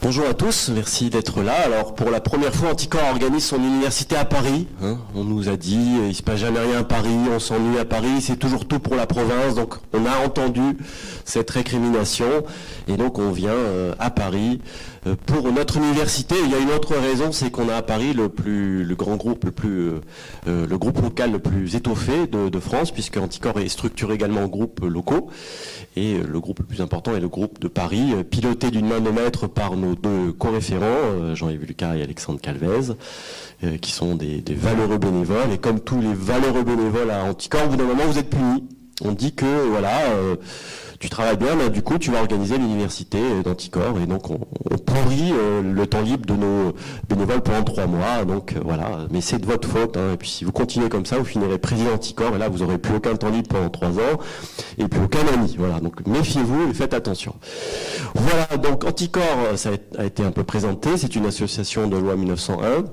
Bonjour à tous, merci d'être là. Alors pour la première fois, Anticor organise son université à Paris. On nous a dit, il ne se passe jamais rien à Paris, on s'ennuie à Paris, c'est toujours tout pour la province. Donc on a entendu cette récrimination et donc on vient à Paris pour notre université. Il y a une autre raison, c'est qu'on a à Paris le groupe local le plus étoffé de France, puisque Anticor est structuré également en groupes locaux. Et le groupe le plus important est le groupe de Paris, piloté d'une main de maître par nos deux co-référents, Jean-Yves Lucas et Alexandre Calvez, qui sont des valeureux bénévoles. Et comme tous les valeureux bénévoles à Anticor, au bout d'un moment, vous êtes punis. On dit que, voilà, tu travailles bien, mais du coup, tu vas organiser l'université d'Anticor. Et donc, on pourrit le temps libre de nos bénévoles pendant 3 mois. Donc, voilà. Mais c'est de votre faute. Et puis, si vous continuez comme ça, vous finirez président Anticor. Et là, vous n'aurez plus aucun temps libre pendant 3 ans. Et plus aucun ami. Voilà. Donc, méfiez-vous et faites attention. Voilà. Donc, Anticor, ça a été un peu présenté. C'est une association de loi 1901.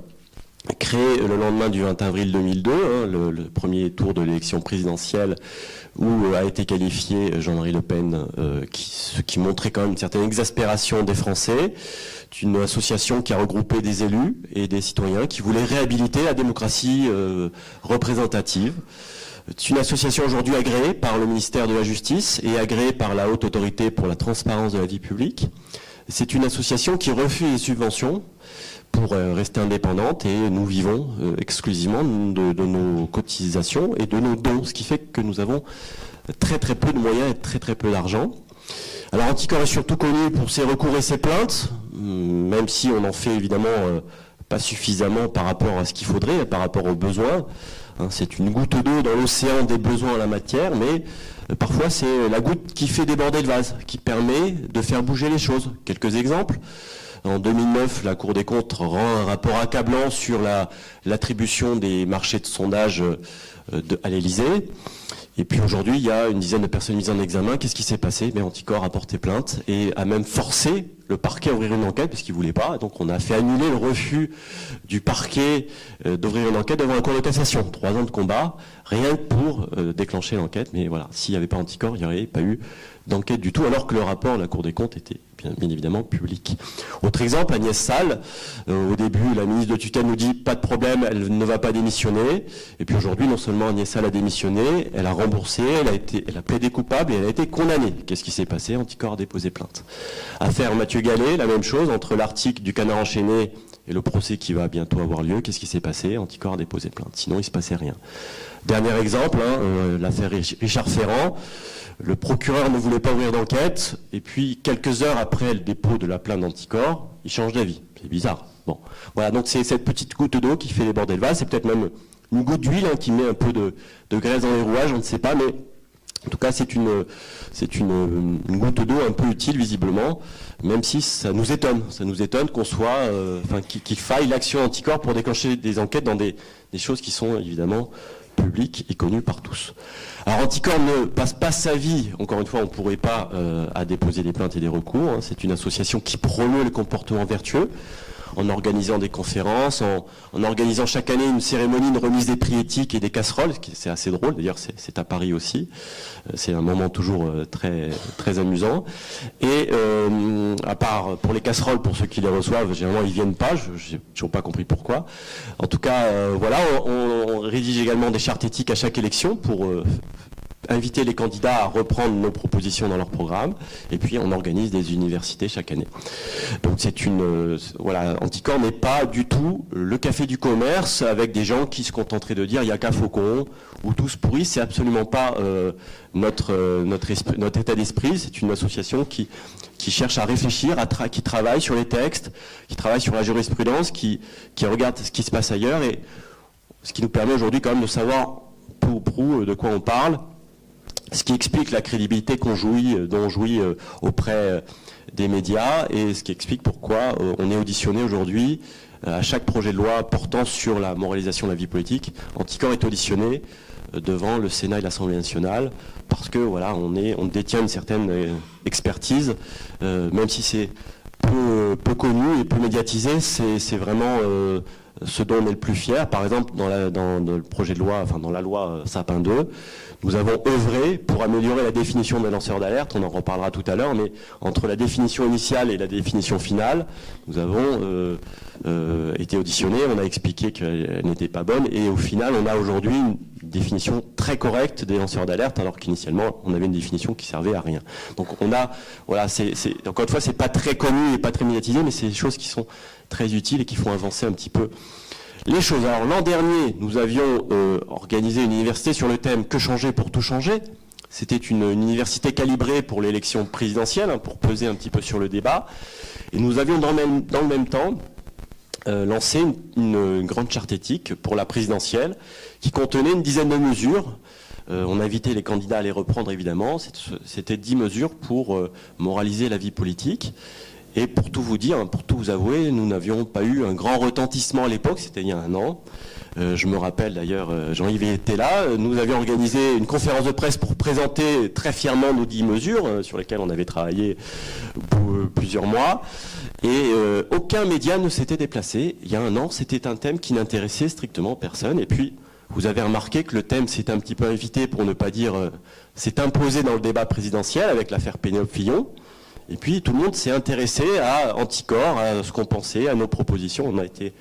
Créé le lendemain du 20 avril 2002, le premier tour de l'élection présidentielle où a été qualifié Jean-Marie Le Pen, qui montrait quand même une certaine exaspération des Français. C'est une association qui a regroupé des élus et des citoyens qui voulaient réhabiliter la démocratie représentative. C'est une association aujourd'hui agréée par le ministère de la Justice et agréée par la Haute Autorité pour la transparence de la vie publique. C'est une association qui refuse les subventions pour rester indépendante et nous vivons exclusivement de nos cotisations et de nos dons, ce qui fait que nous avons très très peu de moyens et très très peu d'argent. Alors Anticor est surtout connu pour ses recours et ses plaintes, même si on en fait évidemment pas suffisamment par rapport à ce qu'il faudrait, par rapport aux besoins. C'est une goutte d'eau dans l'océan des besoins en la matière, mais parfois c'est la goutte qui fait déborder le vase, qui permet de faire bouger les choses. Quelques exemples. En 2009, la Cour des comptes rend un rapport accablant sur l'attribution des marchés de sondage à l'Élysée. Et puis aujourd'hui, il y a une dizaine de personnes mises en examen. Qu'est-ce qui s'est passé? Anticor a porté plainte et a même forcé le parquet à ouvrir une enquête parce qu'il ne voulait pas. Donc on a fait annuler le refus du parquet d'ouvrir une enquête devant la Cour de cassation. 3 ans de combat, rien que pour déclencher l'enquête. Mais voilà, s'il n'y avait pas Anticor, il n'y aurait pas eu d'enquête du tout, alors que le rapport de la Cour des comptes était bien évidemment public. Autre exemple, Agnès Salle. Au début, la ministre de tutelle nous dit pas de problème, elle ne va pas démissionner. Et puis aujourd'hui, non seulement Agnès Salle a démissionné, elle a remboursé, elle a plaidé coupable et elle a été condamnée. Qu'est-ce qui s'est passé? Anticor a déposé plainte. Affaire Mathieu Gallet, la même chose, entre l'article du Canard enchaîné et le procès qui va bientôt avoir lieu. Qu'est-ce qui s'est passé? Anticor a déposé plainte. Sinon, il ne se passait rien. Dernier exemple, l'affaire Richard Ferrand. Le procureur ne voulait pas ouvrir d'enquête, et puis quelques heures après le dépôt de la plainte d'Anticor, il change d'avis. C'est bizarre. Bon, voilà, donc c'est cette petite goutte d'eau qui fait déborder le vase. C'est peut-être même une goutte d'huile qui met un peu de graisse dans les rouages, on ne sait pas, mais en tout cas c'est une goutte d'eau un peu utile visiblement, même si ça nous étonne qu'on soit, qu'il faille l'action Anticor pour déclencher des enquêtes dans des choses qui sont évidemment public et connu par tous. Alors Anticor ne passe pas sa vie, encore une fois on ne pourrait pas à déposer des plaintes et des recours, c'est une association qui promeut le comportement vertueux en organisant des conférences, en organisant chaque année une cérémonie de remise des prix éthiques et des casseroles, c'est assez drôle, d'ailleurs c'est à Paris aussi, c'est un moment toujours très, très amusant. Et à part pour les casseroles, pour ceux qui les reçoivent, généralement ils ne viennent pas, je n'ai toujours pas compris pourquoi. En tout cas, voilà, on rédige également des chartes éthiques à chaque élection pour inviter les candidats à reprendre nos propositions dans leur programme, et puis on organise des universités chaque année. Donc c'est voilà, Anticor n'est pas du tout le café du commerce avec des gens qui se contenteraient de dire il n'y a qu'un faucon ou tous pourris. C'est absolument pas notre état d'esprit. C'est une association qui cherche à réfléchir, qui travaille sur les textes, qui travaille sur la jurisprudence, qui regarde ce qui se passe ailleurs, et ce qui nous permet aujourd'hui quand même de savoir peu ou prou de quoi on parle. Ce qui explique la crédibilité dont on jouit auprès des médias, et ce qui explique pourquoi on est auditionné aujourd'hui à chaque projet de loi portant sur la moralisation de la vie politique. Anticor est auditionné devant le Sénat et l'Assemblée nationale parce que voilà, on détient une certaine expertise, même si c'est peu connu et peu médiatisé, c'est vraiment ce dont on est le plus fier. Par exemple, dans le projet de loi, dans la loi Sapin 2, Nous avons œuvré pour améliorer la définition des lanceurs d'alerte, on en reparlera tout à l'heure, mais entre la définition initiale et la définition finale, nous avons été auditionnés, on a expliqué qu'elle n'était pas bonne, et au final, on a aujourd'hui une définition très correcte des lanceurs d'alerte, alors qu'initialement, on avait une définition qui servait à rien. Donc on a, voilà, encore une fois, c'est pas très connu et pas très médiatisé, mais c'est des choses qui sont très utiles et qui font avancer un petit peu les choses. Alors l'an dernier, nous avions organisé une université sur le thème « Que changer pour tout changer ». C'était une université calibrée pour l'élection présidentielle, hein, pour peser un petit peu sur le débat. Et nous avions dans le même temps lancé une grande charte éthique pour la présidentielle qui contenait une dizaine de mesures. On invitait les candidats à les reprendre évidemment. C'était 10 mesures pour moraliser la vie politique. Et pour tout vous dire, pour tout vous avouer, nous n'avions pas eu un grand retentissement à l'époque, c'était il y a un an. Je me rappelle d'ailleurs, Jean-Yves était là, nous avions organisé une conférence de presse pour présenter très fièrement nos 10 mesures sur lesquelles on avait travaillé pour plusieurs mois. Et aucun média ne s'était déplacé. Il y a un an, c'était un thème qui n'intéressait strictement personne. Et puis, vous avez remarqué que le thème s'est un petit peu invité, pour ne pas dire, s'est imposé dans le débat présidentiel avec l'affaire Pénélope Fillon. Et puis tout le monde s'est intéressé à Anticor, à ce qu'on pensait, à nos propositions. On a été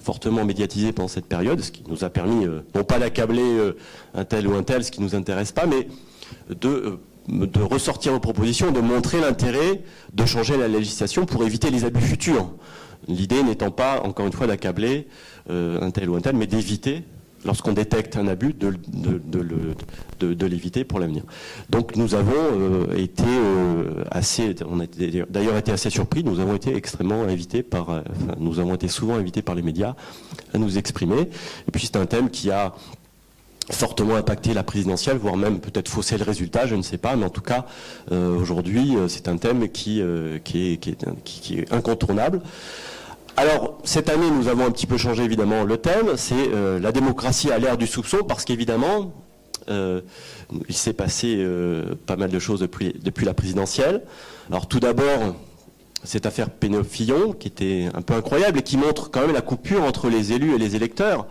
fortement médiatisé pendant cette période, ce qui nous a permis, non pas d'accabler un tel ou un tel, ce qui ne nous intéresse pas, mais de ressortir nos propositions, de montrer l'intérêt de changer la législation pour éviter les abus futurs. L'idée n'étant pas, encore une fois, d'accabler un tel ou un tel, mais d'éviter, lorsqu'on détecte un abus, de l'éviter pour l'avenir. Donc nous avons été on a d'ailleurs été assez surpris, nous avons été extrêmement invités nous avons été souvent invités par les médias à nous exprimer. Et puis c'est un thème qui a fortement impacté la présidentielle, voire même peut-être faussé le résultat, je ne sais pas, mais en tout cas aujourd'hui c'est un thème qui est incontournable. Alors, cette année, nous avons un petit peu changé évidemment le thème, c'est la démocratie à l'ère du soupçon, parce qu'évidemment, il s'est passé pas mal de choses depuis la présidentielle. Alors tout d'abord, cette affaire Pénélope Fillon, qui était un peu incroyable et qui montre quand même la coupure entre les élus et les électeurs.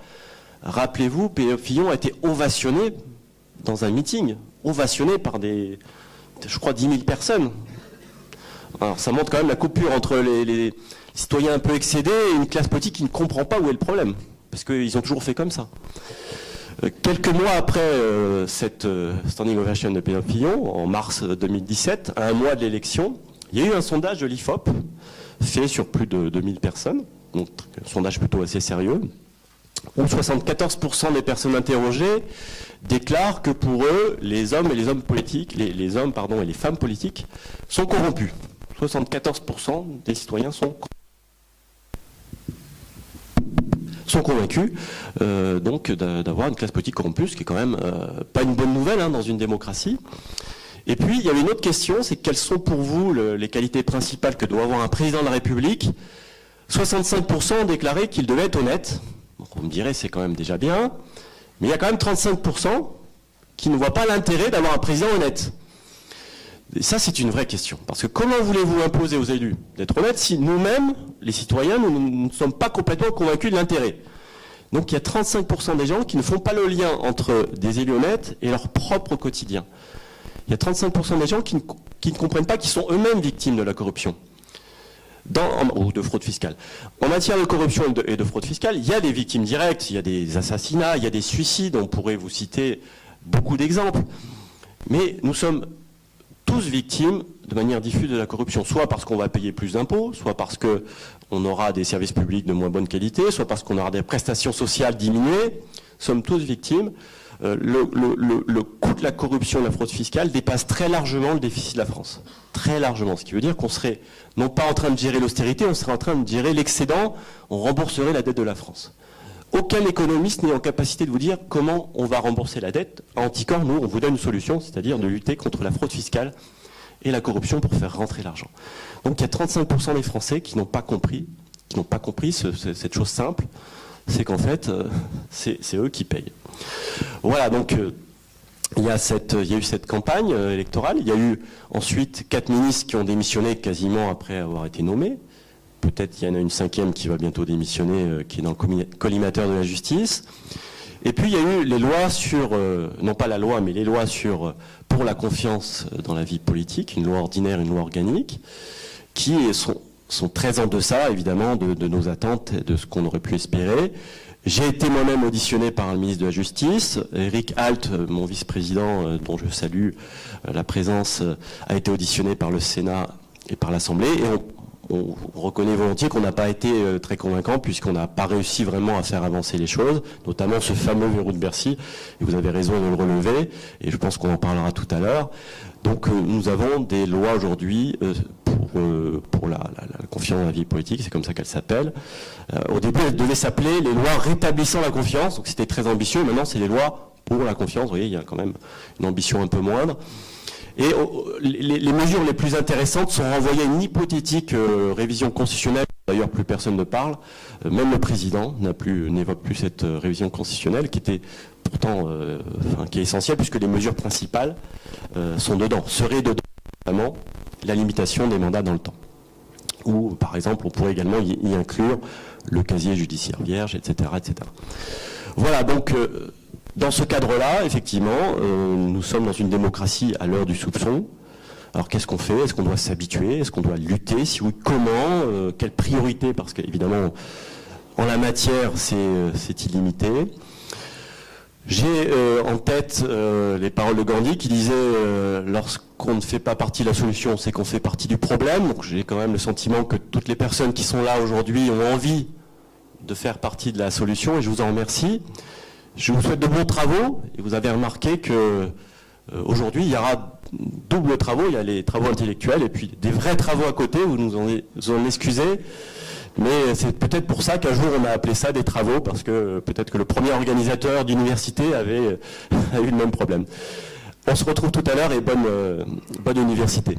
Rappelez-vous, Pénélope Fillon a été ovationnée dans un meeting, ovationnée par je crois, 10 000 personnes. Alors ça montre quand même la coupure entre les citoyens un peu excédés et une classe politique qui ne comprend pas où est le problème. Parce qu'ils ont toujours fait comme ça. Quelques mois après cette standing ovation de Pénélope Fillon, en mars 2017, à un mois de l'élection, il y a eu un sondage de l'IFOP fait sur plus de 2000 personnes, donc un sondage plutôt assez sérieux, où 74% des personnes interrogées déclarent que pour eux, les hommes et les hommes politiques, les hommes et les femmes politiques sont corrompus. 74% des citoyens sont convaincus donc d'avoir une classe politique corrompue, ce qui est quand même pas une bonne nouvelle dans une démocratie. Et puis, il y avait une autre question, c'est quelles sont pour vous les qualités principales que doit avoir un président de la République. 65% ont déclaré qu'il devait être honnête. Donc, on me dirait, c'est quand même déjà bien. Mais il y a quand même 35% qui ne voient pas l'intérêt d'avoir un président honnête. Et ça, c'est une vraie question. Parce que comment voulez-vous imposer aux élus d'être honnêtes si nous-mêmes, les citoyens, nous ne sommes pas complètement convaincus de l'intérêt? Donc il y a 35% des gens qui ne font pas le lien entre des élus honnêtes et leur propre quotidien. Il y a 35% des gens qui ne comprennent pas qu'ils sont eux-mêmes victimes de la corruption. Ou de fraude fiscale. En matière de corruption et de fraude fiscale, il y a des victimes directes, il y a des assassinats, il y a des suicides, on pourrait vous citer beaucoup d'exemples. Mais nous sommes tous victimes de manière diffuse de la corruption, soit parce qu'on va payer plus d'impôts, soit parce qu'on aura des services publics de moins bonne qualité, soit parce qu'on aura des prestations sociales diminuées. Nous sommes tous victimes. Le coût de la corruption et de la fraude fiscale dépasse très largement le déficit de la France. Très largement. Ce qui veut dire qu'on serait non pas en train de gérer l'austérité, on serait en train de gérer l'excédent, on rembourserait la dette de la France. Aucun économiste n'est en capacité de vous dire comment on va rembourser la dette. À Anticor, nous, on vous donne une solution, c'est-à-dire de lutter contre la fraude fiscale et la corruption pour faire rentrer l'argent. Donc il y a 35% des Français qui n'ont pas compris, cette chose simple, c'est qu'en fait, c'est eux qui payent. Voilà, donc il y a eu cette campagne électorale. Il y a eu ensuite 4 ministres qui ont démissionné quasiment après avoir été nommés. Peut-être qu'il y en a une 5e qui va bientôt démissionner, qui est dans le collimateur de la justice. Et puis il y a eu les lois sur, non pas la loi, mais les lois sur pour la confiance dans la vie politique, une loi ordinaire, une loi organique, qui sont très en deçà, évidemment, de nos attentes et de ce qu'on aurait pu espérer. J'ai été moi-même auditionné par le ministre de la Justice. Eric Alt, mon vice-président, dont je salue la présence, a été auditionné par le Sénat et par l'Assemblée. Et on reconnaît volontiers qu'on n'a pas été très convaincant, puisqu'on n'a pas réussi vraiment à faire avancer les choses, notamment ce fameux verrou de Bercy. Et vous avez raison de le relever, et je pense qu'on en parlera tout à l'heure. Donc nous avons des lois aujourd'hui pour la confiance dans la vie politique, c'est comme ça qu'elle s'appelle. Au début, elle devait s'appeler les lois rétablissant la confiance, donc c'était très ambitieux. Maintenant, c'est les lois pour la confiance. Vous voyez, il y a quand même une ambition un peu moindre. Et les mesures les plus intéressantes sont renvoyées à une hypothétique révision constitutionnelle. D'ailleurs, plus personne ne parle. Même le président n'évoque plus cette révision constitutionnelle, qui était pourtant qui est essentielle, puisque les mesures principales sont dedans, seraient dedans, notamment la limitation des mandats dans le temps. Ou, par exemple, on pourrait également y inclure le casier judiciaire vierge, etc. etc. Voilà, donc, dans ce cadre-là, effectivement, nous sommes dans une démocratie à l'heure du soupçon. Alors, qu'est-ce qu'on fait? Est-ce qu'on doit s'habituer? Est-ce qu'on doit lutter? Si oui, comment? Quelle priorité? Parce qu'évidemment, en la matière, c'est illimité. J'ai en tête les paroles de Gandhi qui disait lorsqu'on ne fait pas partie de la solution, c'est qu'on fait partie du problème. Donc j'ai quand même le sentiment que toutes les personnes qui sont là aujourd'hui ont envie de faire partie de la solution, et je vous en remercie. Je vous souhaite de bons travaux, et vous avez remarqué que aujourd'hui il y aura double travaux, il y a les travaux intellectuels et puis des vrais travaux à côté, vous nous en excusez. Mais c'est peut-être pour ça qu'un jour on a appelé ça des travaux, parce que peut-être que le premier organisateur d'université a eu le même problème. On se retrouve tout à l'heure, et bonne université.